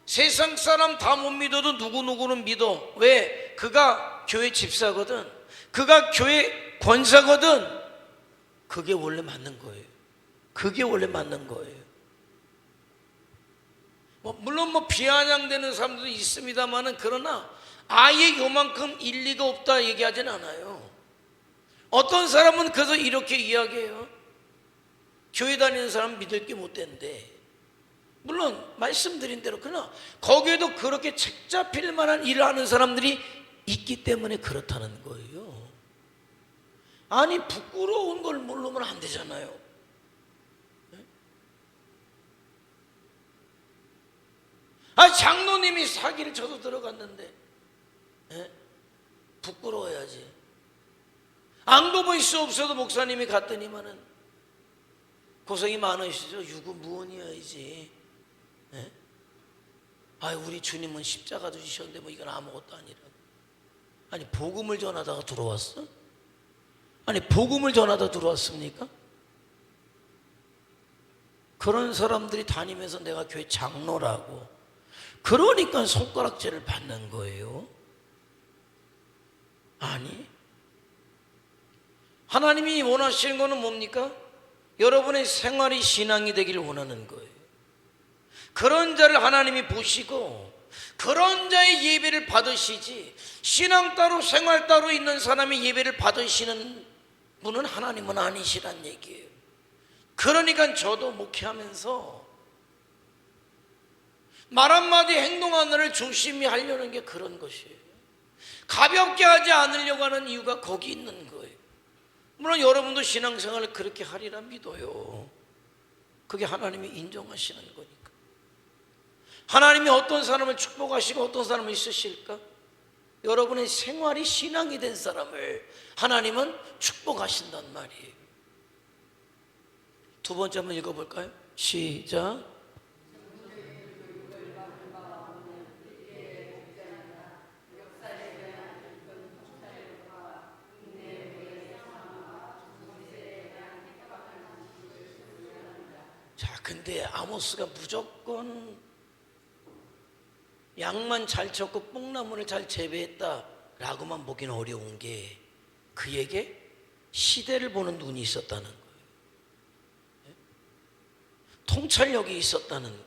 세상 사람 다 못 믿어도 누구누구는 믿어. 왜? 그가 교회 집사거든, 그가 교회 권사거든. 그게 원래 맞는 거예요. 그게 원래 맞는 거예요. 물론 비아냥되는 사람도 있습니다만은, 그러나 아예 요만큼 일리가 없다 얘기하진 않아요. 어떤 사람은 그래서 이렇게 이야기해요. 교회 다니는 사람 믿을 게 못 된대. 물론 말씀드린 대로, 그러나 거기에도 그렇게 책 잡힐 만한 일을 하는 사람들이 있기 때문에 그렇다는 거예요. 아니 부끄러운 걸 모르면 안 되잖아요. 장로님이 사기를 쳐서 들어갔는데 부끄러워야지. 안 가볼 수 없어도 목사님이 갔더니만은 고생이 많으시죠. 유구무원이어야지. 우리 주님은 십자가 주셨는데 뭐 이건 아무것도 아니라고. 아니 복음을 전하다가 들어왔어? 아니 복음을 전하다 들어왔습니까? 그런 사람들이 다니면서 내가 교회 장로라고, 그러니까 손가락질을 받는 거예요. 아니, 하나님이 원하시는 거는 뭡니까? 여러분의 생활이 신앙이 되기를 원하는 거예요. 그런 자를 하나님이 보시고 그런 자의 예배를 받으시지, 신앙 따로 생활 따로 있는 사람이 예배를 받으시는 분은 하나님은 아니시란 얘기예요. 그러니까 저도 목회하면서 말 한마디 행동 하나를 조심히 하려는 게 그런 것이에요. 가볍게 하지 않으려고 하는 이유가 거기 있는 거예요. 물론 여러분도 신앙생활을 그렇게 하리라 믿어요. 그게 하나님이 인정하시는 거니까. 하나님이 어떤 사람을 축복하시고 어떤 사람을 쓰실까? 여러분의 생활이 신앙이 된 사람을 하나님은 축복하신단 말이에요. 두 번째 한번 읽어볼까요? 시작. 자, 근데 아모스가 무조건 양만 잘 쳤고 뽕나무를 잘 재배했다라고만 보기는 어려운 게, 그에게 시대를 보는 눈이 있었다는 거예요. 통찰력이 있었다는 거예요.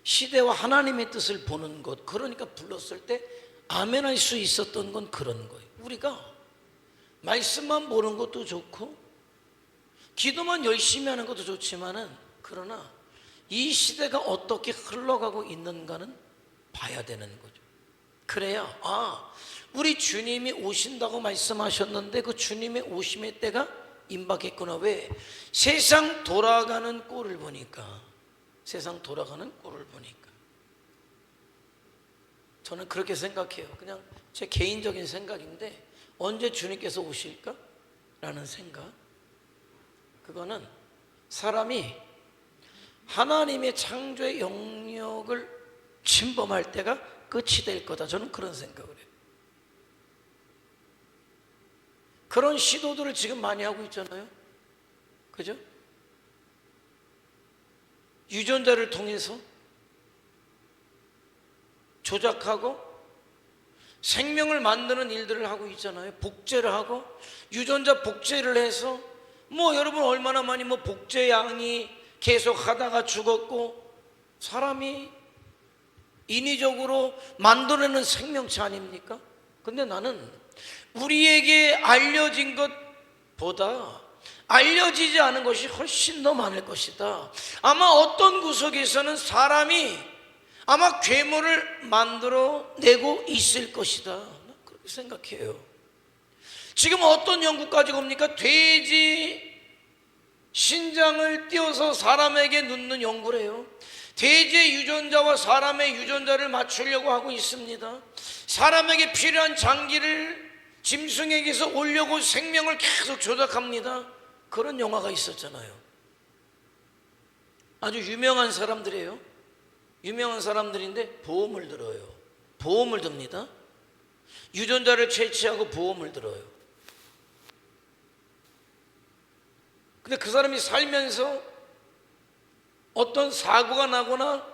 시대와 하나님의 뜻을 보는 것, 그러니까 불렀을 때 아멘할 수 있었던 건 그런 거예요. 우리가 말씀만 보는 것도 좋고 기도만 열심히 하는 것도 좋지만은, 그러나 이 시대가 어떻게 흘러가고 있는가는 봐야 되는 거죠. 그래야 우리 주님이 오신다고 말씀하셨는데 그 주님의 오심의 때가 임박했구나. 왜? 세상 돌아가는 꼴을 보니까, 세상 돌아가는 꼴을 보니까. 저는 그렇게 생각해요. 그냥 제 개인적인 생각인데, 언제 주님께서 오실까? 라는 생각. 그거는 사람이 하나님의 창조의 영역을 침범할 때가 끝이 될 거다. 저는 그런 생각을 해요. 그런 시도들을 지금 많이 하고 있잖아요. 그죠? 유전자를 통해서 조작하고 생명을 만드는 일들을 하고 있잖아요. 복제를 하고 유전자 복제를 해서 여러분 얼마나 많이 복제양이 계속 하다가 죽었고, 사람이 인위적으로 만들어내는 생명체 아닙니까? 근데 나는 우리에게 알려진 것보다 알려지지 않은 것이 훨씬 더 많을 것이다. 아마 어떤 구석에서는 사람이 아마 괴물을 만들어내고 있을 것이다. 그렇게 생각해요. 지금 어떤 연구까지 옵니까? 돼지 신장을 띄워서 사람에게 넣는 연구를 해요. 돼지의 유전자와 사람의 유전자를 맞추려고 하고 있습니다. 사람에게 필요한 장기를 짐승에게서 오려고 생명을 계속 조작합니다. 그런 영화가 있었잖아요. 아주 유명한 사람들이에요. 유명한 사람들인데 보험을 들어요. 보험을 듭니다. 유전자를 채취하고 보험을 들어요. 근데 그 사람이 살면서 어떤 사고가 나거나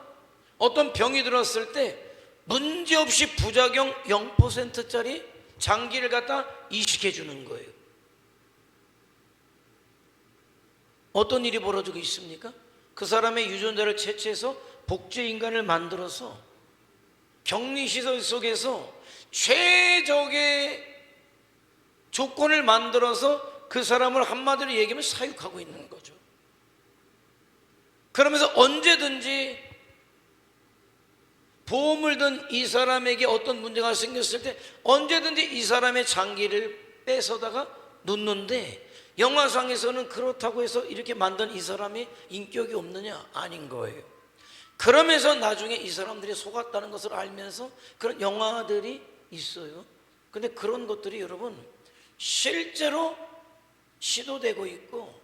어떤 병이 들었을 때 문제없이 부작용 0%짜리 장기를 갖다 이식해 주는 거예요. 어떤 일이 벌어지고 있습니까? 그 사람의 유전자를 채취해서 복제 인간을 만들어서 격리시설 속에서 최적의 조건을 만들어서 그 사람을 한마디로 얘기하면 사육하고 있는 거죠. 그러면서 언제든지 보험을 든 이 사람에게 어떤 문제가 생겼을 때 언제든지 이 사람의 장기를 뺏어다가 놓는데 영화상에서는 그렇다고 해서 이렇게 만든 이 사람이 인격이 없느냐? 아닌 거예요. 그러면서 나중에 이 사람들이 속았다는 것을 알면서 그런 영화들이 있어요. 근데 그런 것들이 여러분 실제로 시도되고 있고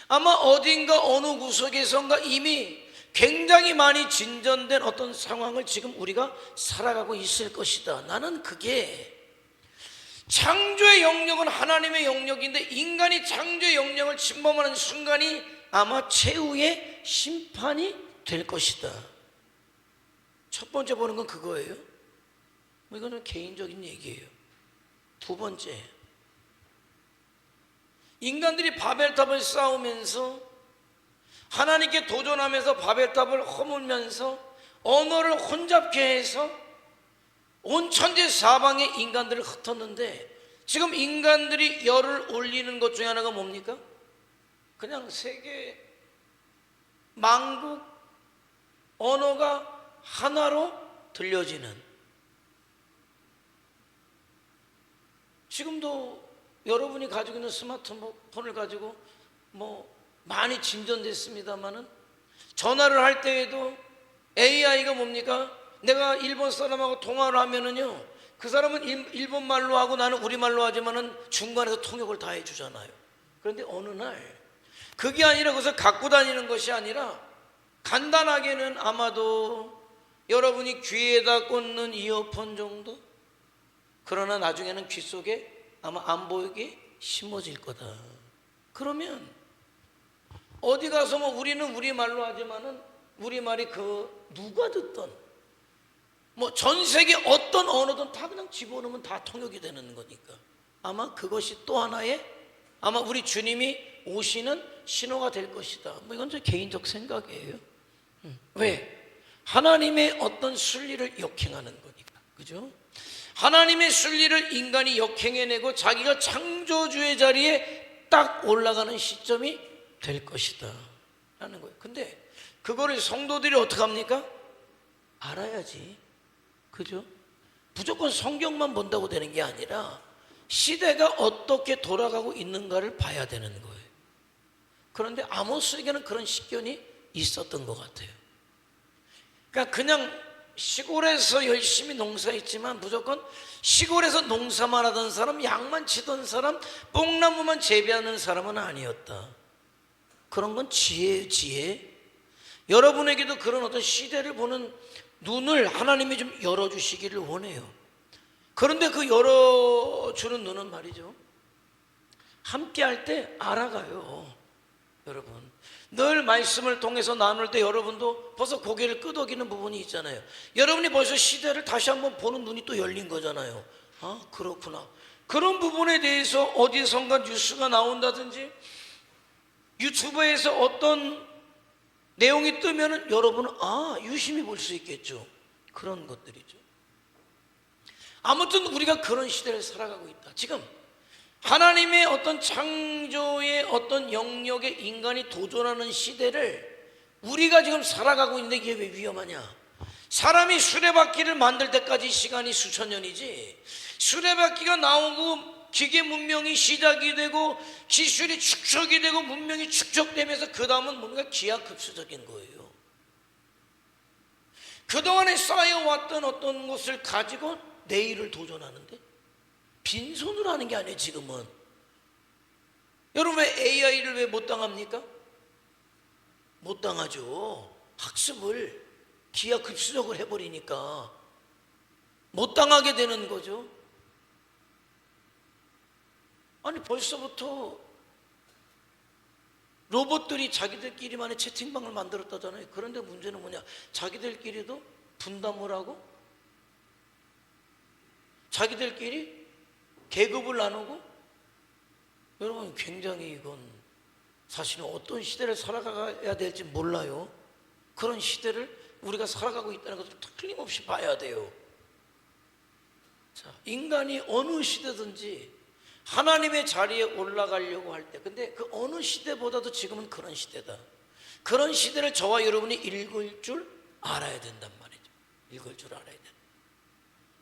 아마 어딘가 어느 구석에선가 이미 굉장히 많이 진전된 어떤 상황을 지금 우리가 살아가고 있을 것이다. 나는 그게 창조의 영역은 하나님의 영역인데 인간이 창조의 영역을 침범하는 순간이 아마 최후의 심판이 될 것이다. 첫 번째 보는 건 그거예요. 이거는 개인적인 얘기예요. 두 번째, 인간들이 바벨탑을 쌓으면서 하나님께 도전하면서 바벨탑을 허물면서 언어를 혼잡케 해서 온 천지 사방에 인간들을 흩었는데 지금 인간들이 열을 올리는 것 중에 하나가 뭡니까? 그냥 세계 만국 언어가 하나로 들려지는, 지금도 여러분이 가지고 있는 스마트폰을 가지고 많이 진전됐습니다만은 전화를 할 때에도 AI가 뭡니까? 내가 일본 사람하고 통화를 하면은요, 그 사람은 일본 말로 하고 나는 우리말로 하지만은 중간에서 통역을 다 해주잖아요. 그런데 어느 날 그게 아니라 그것을 갖고 다니는 것이 아니라 간단하게는 아마도 여러분이 귀에다 꽂는 이어폰 정도? 그러나 나중에는 귀 속에 아마 안 보이게 심어질 거다. 그러면 어디 가서 우리는 우리말로 하지만은 우리말이 누가 듣던 전 세계 어떤 언어든 다 그냥 집어넣으면 다 통역이 되는 거니까 아마 그것이 또 하나의 아마 우리 주님이 오시는 신호가 될 것이다. 이건 제 개인적 생각이에요. 왜? 하나님의 어떤 순리를 역행하는 거니까. 그죠? 하나님의 순리를 인간이 역행해내고 자기가 창조주의 자리에 딱 올라가는 시점이 될 것이다 라는 거예요. 근데 그거를 성도들이 어떻게 합니까? 알아야지. 그죠? 무조건 성경만 본다고 되는 게 아니라 시대가 어떻게 돌아가고 있는가를 봐야 되는 거예요. 그런데 아모스에게는 그런 식견이 있었던 것 같아요. 그러니까 그냥 시골에서 열심히 농사했지만 무조건 시골에서 농사만 하던 사람, 양만 치던 사람, 뽕나무만 재배하는 사람은 아니었다. 그런 건 지혜예요, 지혜. 여러분에게도 그런 어떤 시대를 보는 눈을 하나님이 좀 열어주시기를 원해요. 그런데 그 열어주는 눈은 말이죠, 함께 할 때 알아가요. 여러분 늘 말씀을 통해서 나눌 때 여러분도 벌써 고개를 끄덕이는 부분이 있잖아요. 여러분이 벌써 시대를 다시 한번 보는 눈이 또 열린 거잖아요. 아, 그렇구나. 그런 부분에 대해서 어디선가 뉴스가 나온다든지 유튜브에서 어떤 내용이 뜨면은 여러분은 유심히 볼 수 있겠죠. 그런 것들이죠. 아무튼 우리가 그런 시대를 살아가고 있다. 지금 하나님의 어떤 창조의 어떤 영역에 인간이 도전하는 시대를 우리가 지금 살아가고 있는데 이게 왜 위험하냐? 사람이 수레바퀴를 만들 때까지 시간이 수천 년이지, 수레바퀴가 나오고 기계 문명이 시작이 되고 기술이 축적이 되고 문명이 축적되면서 그 다음은 뭔가 기하급수적인 거예요. 그동안에 쌓여왔던 어떤 것을 가지고 내일을 도전하는데 빈손으로 하는 게 아니에요. 지금은 여러분 왜 AI를 왜 못 당합니까? 못 당하죠. 학습을 기하급수적으로 해버리니까 못 당하게 되는 거죠. 아니 벌써부터 로봇들이 자기들끼리만의 채팅방을 만들었다잖아요. 그런데 문제는 뭐냐? 자기들끼리도 분담을 하고 자기들끼리 계급을 나누고, 여러분 굉장히 이건 사실은 어떤 시대를 살아가야 될지 몰라요. 그런 시대를 우리가 살아가고 있다는 것을 틀림없이 봐야 돼요. 자, 인간이 어느 시대든지 하나님의 자리에 올라가려고 할 때, 근데 그 어느 시대보다도 지금은 그런 시대다. 그런 시대를 저와 여러분이 읽을 줄 알아야 된단 말이죠. 읽을 줄 알아야 된다.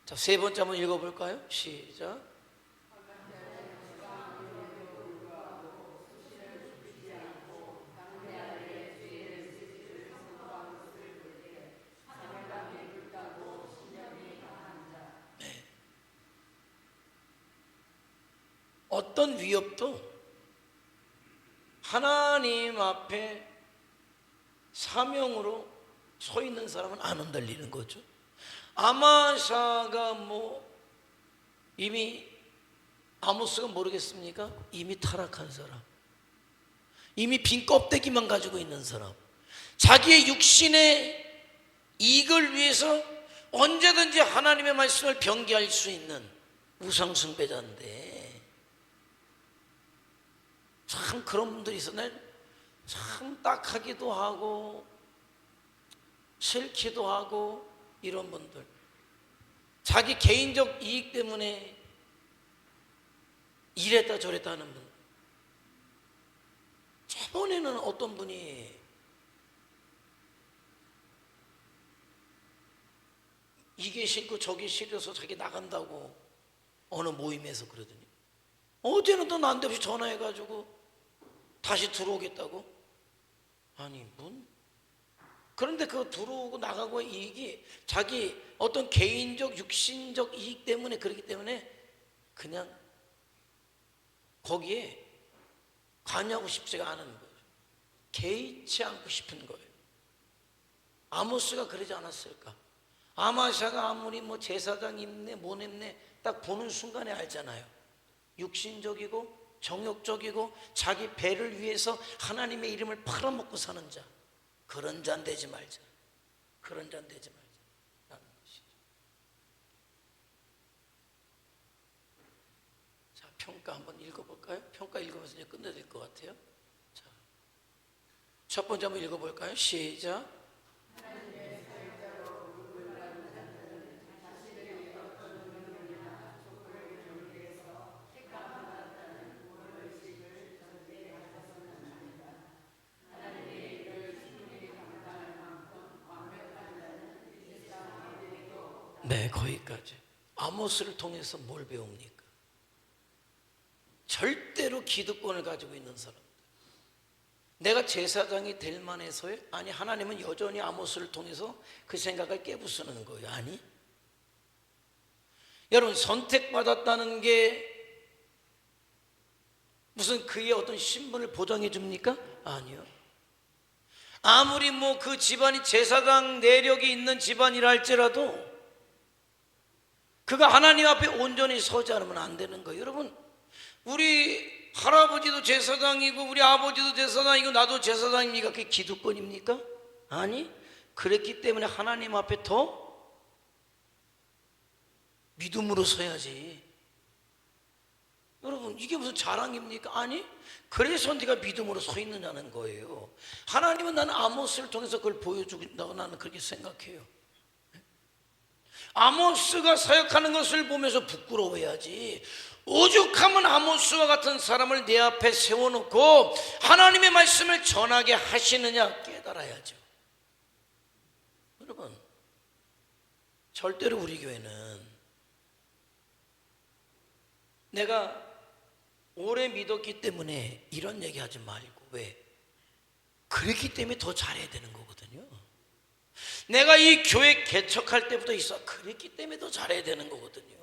자, 세 번째 한번 읽어볼까요? 시작. 어떤 위협도 하나님 앞에 사명으로 서 있는 사람은 안 흔들리는 거죠. 아마샤가 이미 아모스가 모르겠습니까? 이미 타락한 사람, 이미 빈 껍데기만 가지고 있는 사람, 자기의 육신의 이익을 위해서 언제든지 하나님의 말씀을 변개할 수 있는 우상숭배자인데, 참 그런 분들이 있어. 참 딱하기도 하고 싫기도 하고, 이런 분들, 자기 개인적 이익 때문에 이랬다 저랬다 하는 분. 저번에는 어떤 분이 이게 싫고 저게 싫어서 자기 나간다고 어느 모임에서 그러더니 어제는 또 난데없이 전화해가지고 다시 들어오겠다고. 아니 그런데 그 들어오고 나가고 이익이 자기 어떤 개인적 육신적 이익 때문에 그렇기 때문에 그냥 거기에 관여하고 싶지가 않은 거예요. 개의치 않고 싶은 거예요. 아모스가 그러지 않았을까? 아마샤가 아무리 제사장 입네 못 입네 딱 보는 순간에 알잖아요. 육신적이고 정욕적이고 자기 배를 위해서 하나님의 이름을 팔아먹고 사는 자, 그런 잔 되지 말자. 그런 잔 되지 말자 라는 것이죠. 자, 평가 한번 읽어볼까요? 평가 읽으면서 이제 끝내야 될 것 같아요. 자, 첫 번째 한번 읽어볼까요? 시작. 네, 거기까지. 아모스를 통해서 뭘 배웁니까? 절대로 기득권을 가지고 있는 사람들, 내가 제사장이 될 만해서요? 아니, 하나님은 여전히 아모스를 통해서 그 생각을 깨부수는 거예요. 아니, 여러분, 선택받았다는 게 무슨 그의 어떤 신분을 보장해 줍니까? 아니요. 아무리 그 집안이 제사장 내력이 있는 집안이라 할지라도 그가 하나님 앞에 온전히 서지 않으면 안 되는 거예요. 여러분, 우리 할아버지도 제사장이고 우리 아버지도 제사장이고 나도 제사장입니까? 그게 기득권입니까? 아니, 그랬기 때문에 하나님 앞에 더 믿음으로 서야지. 여러분, 이게 무슨 자랑입니까? 아니, 그래서 네가 믿음으로 서 있느냐는 거예요. 하나님은 나는 아모스를 통해서 그걸 보여주긴다고 나는 그렇게 생각해요. 아모스가 사역하는 것을 보면서 부끄러워해야지. 오죽하면 아모스와 같은 사람을 내 앞에 세워놓고 하나님의 말씀을 전하게 하시느냐 깨달아야죠. 여러분, 절대로 우리 교회는 내가 오래 믿었기 때문에 이런 얘기 하지 말고, 왜? 그랬기 때문에 더 잘해야 되는 거거든요. 내가 이 교회 개척할 때부터 있어 그랬기 때문에 더 잘해야 되는 거거든요.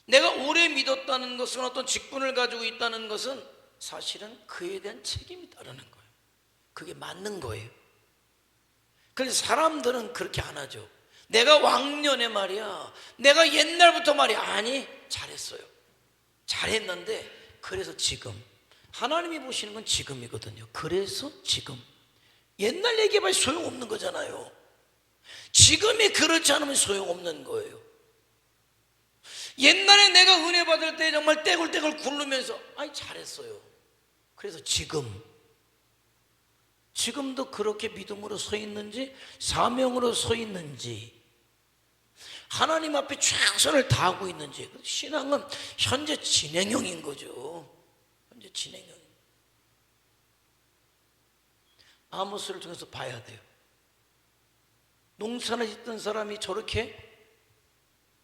내가 오래 믿었다는 것은, 어떤 직분을 가지고 있다는 것은 사실은 그에 대한 책임이 따르는 거예요. 그게 맞는 거예요. 그래서 사람들은 그렇게 안 하죠. 내가 왕년에 말이야, 내가 옛날부터 말이야, 아니, 잘했어요. 잘했는데 그래서 지금, 하나님이 보시는 건 지금이거든요. 그래서 지금. 옛날 얘기해봐야 소용없는 거잖아요. 지금이 그렇지 않으면 소용없는 거예요. 옛날에 내가 은혜 받을 때 정말 떼굴떼굴 굴르면서 아이 잘했어요. 그래서 지금도 그렇게 믿음으로 서 있는지, 사명으로 서 있는지, 하나님 앞에 최선을 다하고 있는지. 신앙은 현재 진행형인 거죠. 현재 진행형. 아모스를 통해서 봐야 돼요. 농사를 짓던 사람이 저렇게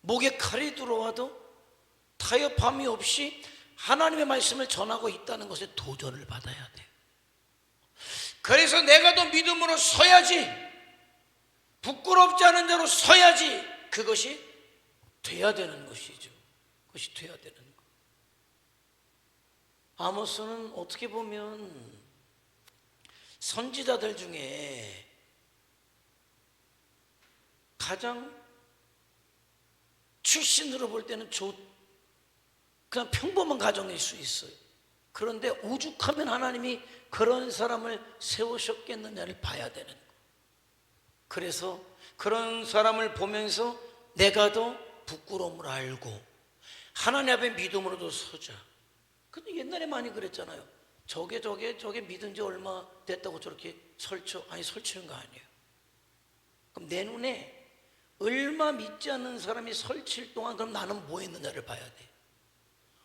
목에 칼이 들어와도 타협함이 없이 하나님의 말씀을 전하고 있다는 것에 도전을 받아야 돼요. 그래서 내가 더 믿음으로 서야지, 부끄럽지 않은 자로 서야지, 그것이 돼야 되는 것이죠. 그것이 돼야 되는 거. 아모스는 어떻게 보면 선지자들 중에 가장 출신으로 볼 때는 그냥 평범한 가정일 수 있어요. 그런데 오죽하면 하나님이 그런 사람을 세우셨겠느냐를 봐야 되는 거. 그래서 그런 사람을 보면서 내가 더 부끄러움을 알고 하나님 앞에 믿음으로도 서자. 근데 옛날에 많이 그랬잖아요. 저게 믿은 지 얼마 됐다고 저렇게 설치는 거 아니에요. 그럼 내 눈에 얼마 믿지 않는 사람이 설칠 동안 그럼 나는 뭐 했느냐를 봐야 돼.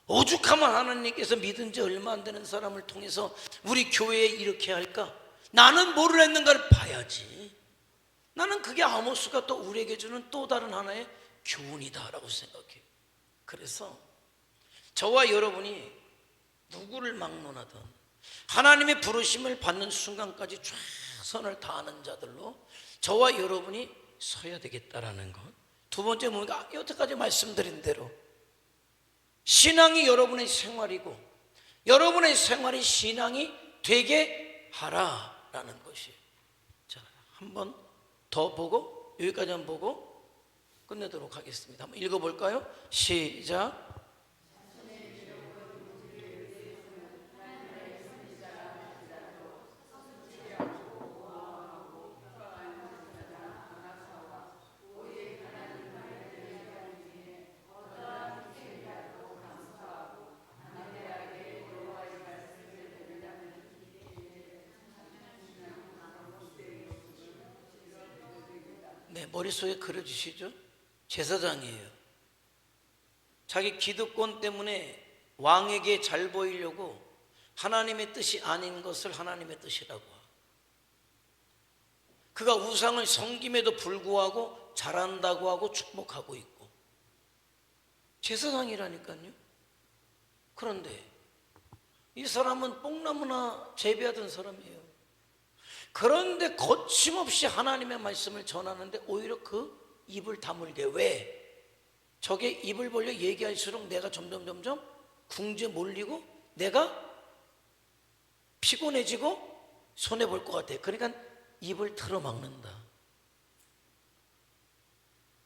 오죽하면 하나님께서 믿은 지 얼마 안 되는 사람을 통해서 우리 교회에 이렇게 할까? 나는 뭐를 했는가를 봐야지. 나는 그게 아모스가 또 우리에게 주는 또 다른 하나의 교훈이다라고 생각해요. 그래서 저와 여러분이 누구를 막론하든 하나님의 부르심을 받는 순간까지 최선을 다하는 자들로 저와 여러분이 서야 되겠다라는 것. 두 번째 뭔가 여태까지 말씀드린 대로 신앙이 여러분의 생활이고 여러분의 생활이 신앙이 되게 하라라는 것이에요. 자, 한 번 더 보고 여기까지 한번 보고 끝내도록 하겠습니다. 한번 읽어볼까요? 시작. 네, 머릿속에 그려주시죠? 제사장이에요. 자기 기득권 때문에 왕에게 잘 보이려고 하나님의 뜻이 아닌 것을 하나님의 뜻이라고 하고, 그가 우상을 섬김에도 불구하고 잘한다고 하고 축복하고 있고, 제사장이라니까요. 그런데 이 사람은 뽕나무나 재배하던 사람이에요. 그런데 거침없이 하나님의 말씀을 전하는데 오히려 그 입을 다물게. 왜? 저게 입을 벌려 얘기할수록 내가 점점 궁지에 몰리고 내가 피곤해지고 손해볼 것 같아. 그러니까 입을 틀어막는다.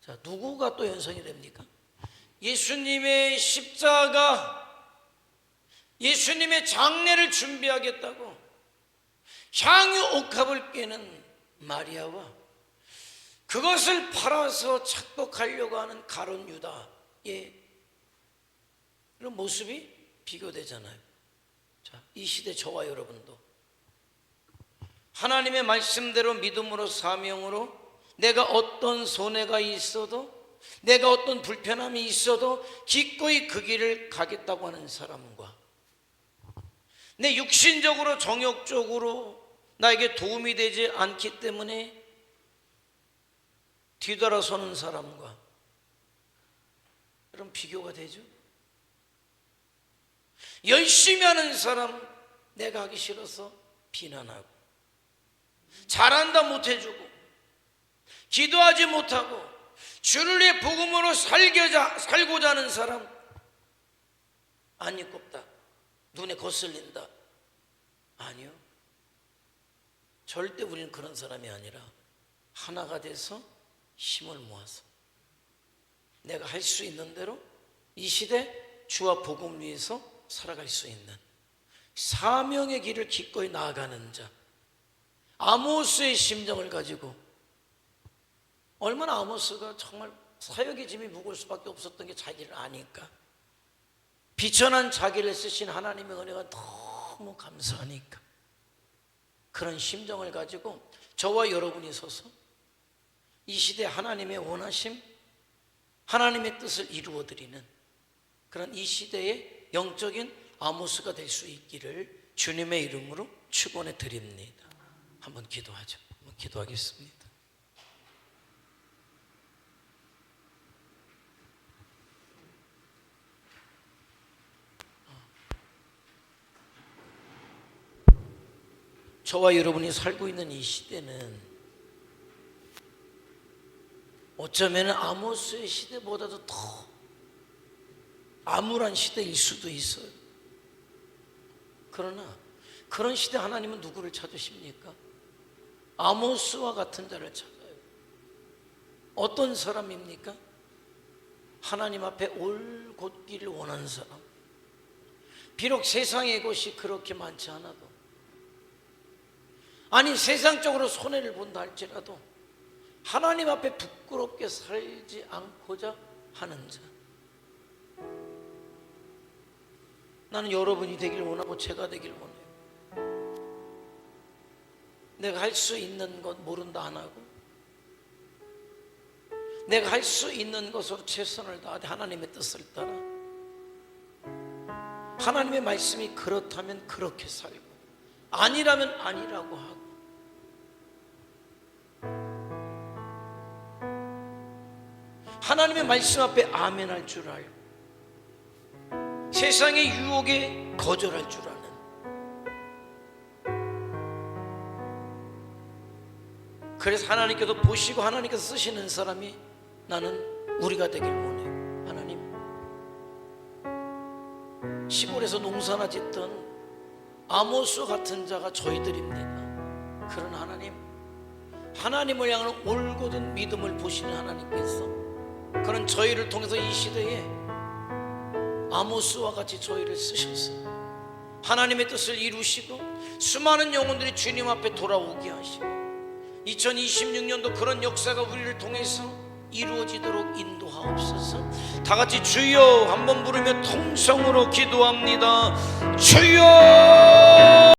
자, 누구가 또 연상이 됩니까? 예수님의 십자가, 예수님의 장례를 준비하겠다고 향유 옥합을 깨는 마리아와 그것을 팔아서 착복하려고 하는 가룟 유다의 이런 모습이 비교되잖아요. 자, 이 시대 저와 여러분도 하나님의 말씀대로 믿음으로 사명으로 내가 어떤 손해가 있어도 내가 어떤 불편함이 있어도 기꺼이 그 길을 가겠다고 하는 사람과 내 육신적으로 정욕적으로 나에게 도움이 되지 않기 때문에 뒤돌아서는 사람과 그런 비교가 되죠. 열심히 하는 사람 내가 하기 싫어서 비난하고, 잘한다 못해주고, 기도하지 못하고 주를 위해 복음으로 살고자 하는 사람 안 입겁다, 눈에 거슬린다. 아니요, 절대 우리는 그런 사람이 아니라 하나가 돼서 힘을 모아서 내가 할 수 있는 대로 이 시대 주와 복음 위해서 살아갈 수 있는 사명의 길을 기꺼이 나아가는 자. 아모스의 심정을 가지고, 얼마나 아모스가 정말 사역의 짐이 무거울 수밖에 없었던 게 자기를 아니까, 비천한 자기를 쓰신 하나님의 은혜가 너무 감사하니까 그런 심정을 가지고 저와 여러분이 서서 이 시대 하나님의 원하심, 하나님의 뜻을 이루어드리는 그런 이 시대의 영적인 아모스가 될 수 있기를 주님의 이름으로 축원해 드립니다. 한번 기도하죠. 한번 기도하겠습니다. 저와 여러분이 살고 있는 이 시대는 어쩌면 아모스의 시대보다도 더 암울한 시대일 수도 있어요. 그러나 그런 시대 하나님은 누구를 찾으십니까? 아모스와 같은 자를 찾아요. 어떤 사람입니까? 하나님 앞에 올곧기를 원하는 사람. 비록 세상의 것이 그렇게 많지 않아도, 아니 세상적으로 손해를 본다 할지라도 하나님 앞에 부끄럽게 살지 않고자 하는 자. 나는 여러분이 되길 원하고 제가 되길 원해요. 내가 할 수 있는 것 모른다 안 하고, 내가 할 수 있는 것으로 최선을 다하되 하나님의 뜻을 따라, 하나님의 말씀이 그렇다면 그렇게 살고 아니라면 아니라고 하고, 하나님의 말씀 앞에 아멘할 줄 알고 세상의 유혹에 거절할 줄 아는, 그래서 하나님께서 보시고 하나님께서 쓰시는 사람이 나는 우리가 되길 원해요. 하나님, 시골에서 농사나 짓던 아모스 같은 자가 저희들입니다. 그러나 하나님, 하나님을 향하는 올곧은 믿음을 보시는 하나님께서 그런 저희를 통해서 이 시대에 아모스와 같이 저희를 쓰셨어요. 하나님의 뜻을 이루시고 수많은 영혼들이 주님 앞에 돌아오게 하시고 2026년도 그런 역사가 우리를 통해서 이루어지도록 인도하옵소서. 다 같이 주여 한번 부르며 통성으로 기도합니다. 주여.